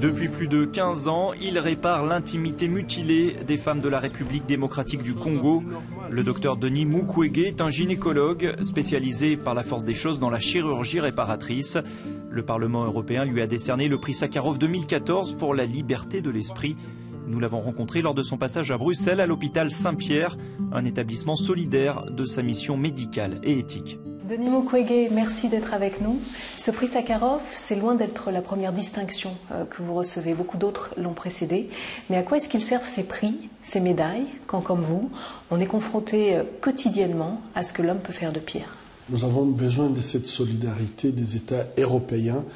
Depuis plus de 15 ans, il répare l'intimité mutilée des femmes de la République démocratique du Congo. Le docteur Denis Mukwege est un gynécologue spécialisé par la force des choses dans la chirurgie réparatrice. Le Parlement européen lui a décerné le prix Sakharov 2014 pour la liberté de l'esprit. Nous l'avons rencontré lors de son passage à Bruxelles à l'hôpital Saint-Pierre, un établissement solidaire de sa mission médicale et éthique. Denis Mukwege, merci d'être avec nous. Ce prix Sakharov, c'est loin d'être la première distinction que vous recevez. Beaucoup d'autres l'ont précédé. Mais à quoi est-ce qu'ils servent ces prix, ces médailles, quand, comme vous, on est confronté quotidiennement à ce que l'homme peut faire de pire? Nous avons besoin de cette solidarité des États européens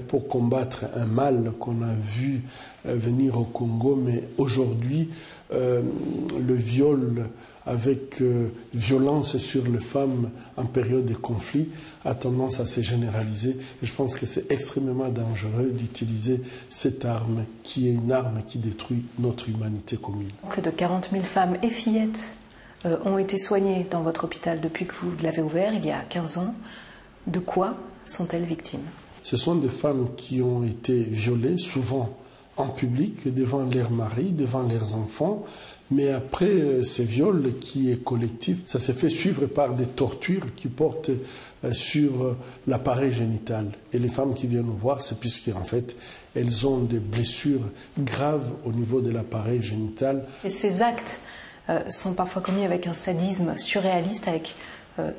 pour combattre un mal qu'on a vu venir au Congo. Mais aujourd'hui, le viol avec violence sur les femmes en période de conflit a tendance à se généraliser. Et je pense que c'est extrêmement dangereux d'utiliser cette arme qui est une arme qui détruit notre humanité commune. Plus de 40 000 femmes et fillettes ont été soignées dans votre hôpital depuis que vous l'avez ouvert il y a 15 ans. De quoi sont-elles victimes? Ce sont des femmes qui ont été violées, souvent en public, devant leurs maris, devant leurs enfants. Mais après ces viols qui est collectif, ça s'est fait suivre par des tortures qui portent sur l'appareil génital. Et les femmes qui viennent nous voir, c'est puisqu'en fait, elles ont des blessures graves au niveau de l'appareil génital. Et ces actes sont parfois commis avec un sadisme surréaliste, avec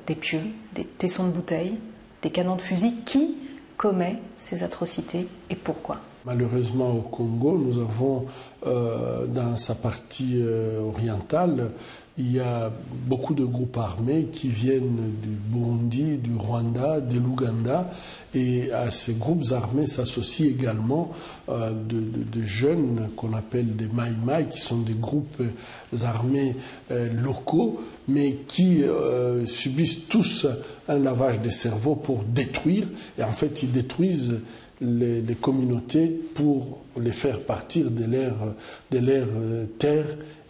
des pieux, des tessons de bouteilles, des canons de fusil. Qui commet ces atrocités et pourquoi? Malheureusement, au Congo, nous avons dans sa partie orientale, il y a beaucoup de groupes armés qui viennent du Burundi, du Rwanda, de l'Ouganda. Et à ces groupes armés s'associent également de jeunes qu'on appelle des Maï-Maï, qui sont des groupes armés locaux, mais qui subissent tous un lavage des cerveaux pour détruire. Et en fait, ils détruisent les communautés pour les faire partir de leur terre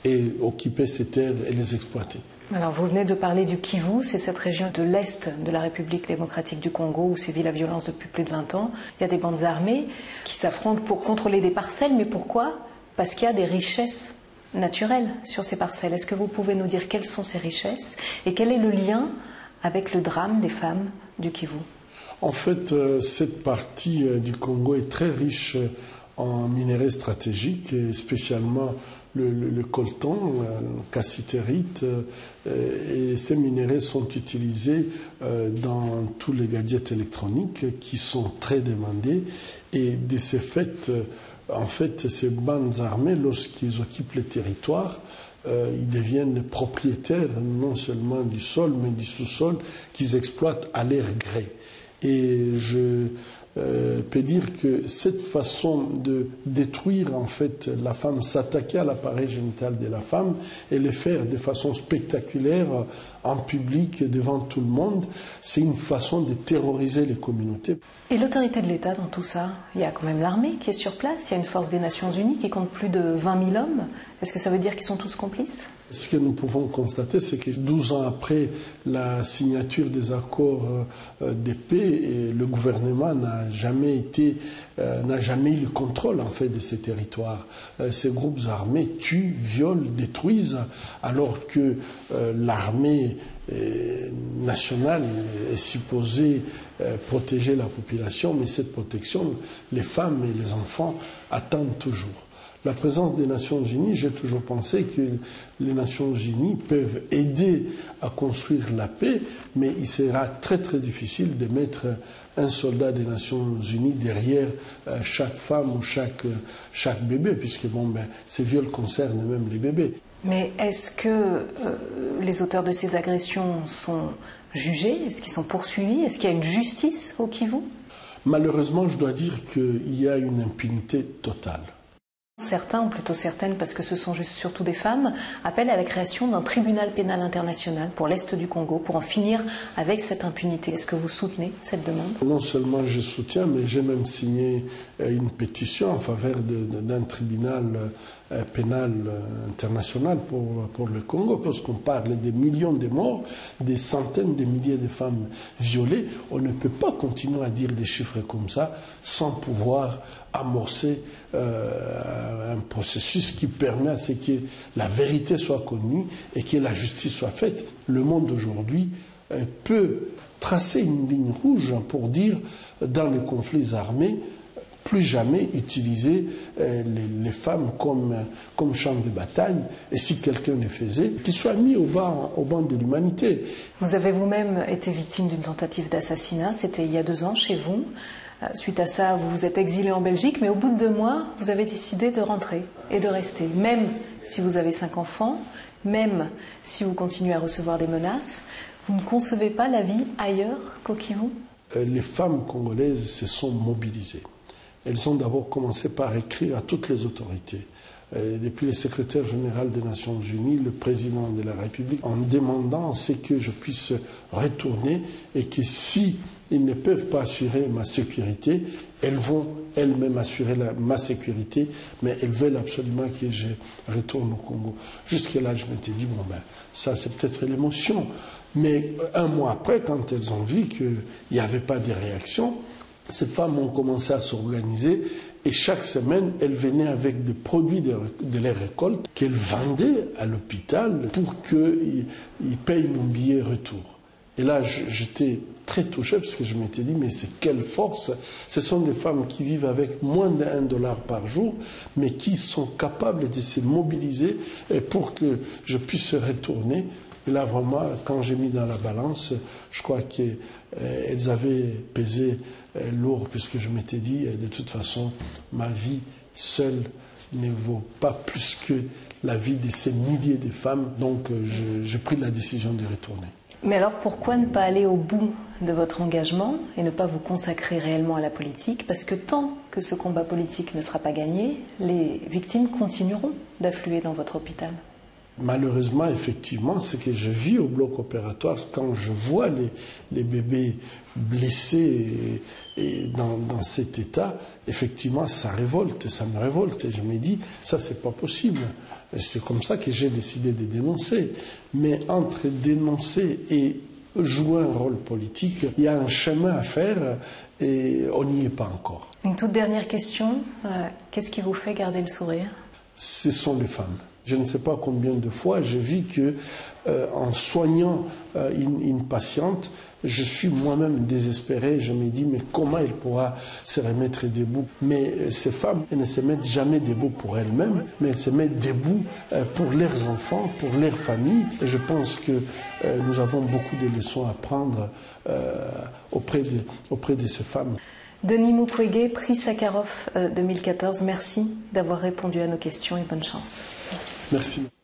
et occuper ces terres et les exploiter. Alors vous venez de parler du Kivu, c'est cette région de l'Est de la République démocratique du Congo où sévit la violence depuis plus de 20 ans. Il y a des bandes armées qui s'affrontent pour contrôler des parcelles, mais pourquoi? Parce qu'il y a des richesses naturelles sur ces parcelles. Est-ce que vous pouvez nous dire quelles sont ces richesses et quel est le lien avec le drame des femmes du Kivu? En fait, cette partie du Congo est très riche en minerais stratégiques, et spécialement le coltan, le cassitérite, et ces minerais sont utilisés dans tous les gadgets électroniques qui sont très demandés. Et de ce fait, en fait, ces bandes armées, lorsqu'ils occupent les territoires, ils deviennent propriétaires non seulement du sol, mais du sous-sol qu'ils exploitent à leur gré. Et je peux dire que cette façon de détruire en fait la femme, s'attaquer à l'appareil génital de la femme et le faire de façon spectaculaire en public devant tout le monde, c'est une façon de terroriser les communautés. Et l'autorité de l'État dans tout ça? Il y a quand même l'armée qui est sur place, il y a une force des Nations Unies qui compte plus de 20 000 hommes. Est-ce que ça veut dire qu'ils sont tous complices? Ce que nous pouvons constater, c'est que 12 ans après la signature des accords de paix, le gouvernement n'a jamais eu le contrôle en fait de ces territoires. Ces groupes armés tuent, violent, détruisent, alors que l'armée nationale est supposée protéger la population, mais cette protection, les femmes et les enfants attendent toujours. La présence des Nations Unies, j'ai toujours pensé que les Nations Unies peuvent aider à construire la paix, mais il sera très très difficile de mettre un soldat des Nations Unies derrière chaque femme ou chaque bébé, puisque ces viols concernent même les bébés. Mais est-ce que les auteurs de ces agressions sont jugés? Est-ce qu'ils sont poursuivis? Est-ce qu'il y a une justice au Kivu? Malheureusement, je dois dire qu'il y a une impunité totale. Certains, ou plutôt certaines, parce que ce sont surtout des femmes, appellent à la création d'un tribunal pénal international pour l'Est du Congo, pour en finir avec cette impunité. Est-ce que vous soutenez cette demande? Non seulement je soutiens, mais j'ai même signé une pétition en faveur d'un tribunal pénal international pour le Congo, parce qu'on parle des millions de morts, des centaines de milliers de femmes violées. On ne peut pas continuer à dire des chiffres comme ça sans pouvoir amorcer un processus qui permet à ce que la vérité soit connue et que la justice soit faite. Le monde aujourd'hui peut tracer une ligne rouge pour dire, dans les conflits armés, plus jamais utiliser les femmes comme champ de bataille, et si quelqu'un le faisait, qu'il soit mis au banc de l'humanité. Vous avez vous-même été victime d'une tentative d'assassinat, c'était il y a 2 ans chez vous. Suite à ça, vous vous êtes exilé en Belgique, mais au bout de 2 mois, vous avez décidé de rentrer et de rester, même si vous avez 5 enfants, même si vous continuez à recevoir des menaces. Vous ne concevez pas la vie ailleurs qu'au Kivu? Les femmes congolaises se sont mobilisées. Elles ont d'abord commencé par écrire à toutes les autorités, depuis le secrétaire général des Nations Unies, le président de la République, en demandant que je puisse retourner et que si ils ne peuvent pas assurer ma sécurité, elles vont elles-mêmes assurer ma sécurité, mais elles veulent absolument que je retourne au Congo. Jusque-là, je m'étais dit, bon ben, ça c'est peut-être l'émotion. Mais 1 mois après, quand elles ont vu qu'il n'y avait pas de réaction, ces femmes ont commencé à s'organiser et chaque semaine, elles venaient avec des produits de leurs récoltes qu'elles vendaient à l'hôpital pour qu'ils payent mon billet retour. Et là, j'étais très touché parce que je m'étais dit, mais c'est quelle force! Ce sont des femmes qui vivent avec moins d'$1 par jour, mais qui sont capables de se mobiliser pour que je puisse retourner. Et là, vraiment, quand j'ai mis dans la balance, je crois qu'elles avaient pesé lourd, puisque je m'étais dit, de toute façon, ma vie seule ne vaut pas plus que la vie de ces milliers de femmes. Donc, j'ai pris la décision de retourner. Mais alors, pourquoi ne pas aller au bout de votre engagement et ne pas vous consacrer réellement à la politique? Parce que tant que ce combat politique ne sera pas gagné, les victimes continueront d'affluer dans votre hôpital. Malheureusement, effectivement, ce que je vis au bloc opératoire, quand je vois les bébés blessés et dans cet état, effectivement, ça me révolte. Et je me dis, ça, c'est pas possible. C'est comme ça que j'ai décidé de dénoncer. Mais entre dénoncer et jouer un rôle politique, il y a un chemin à faire et on n'y est pas encore. Une toute dernière question. Qu'est-ce qui vous fait garder le sourire? Ce sont les femmes. Je ne sais pas combien de fois j'ai vu que, en soignant une patiente, je suis moi-même désespéré. Je me dis, mais comment elle pourra se remettre debout? Mais ces femmes, elles ne se mettent jamais debout pour elles-mêmes, mais elles se mettent debout pour leurs enfants, pour leurs familles. Et je pense que nous avons beaucoup de leçons à prendre auprès de ces femmes. Denis Mukwege, prix Sakharov 2014, merci d'avoir répondu à nos questions et bonne chance. Merci. Merci.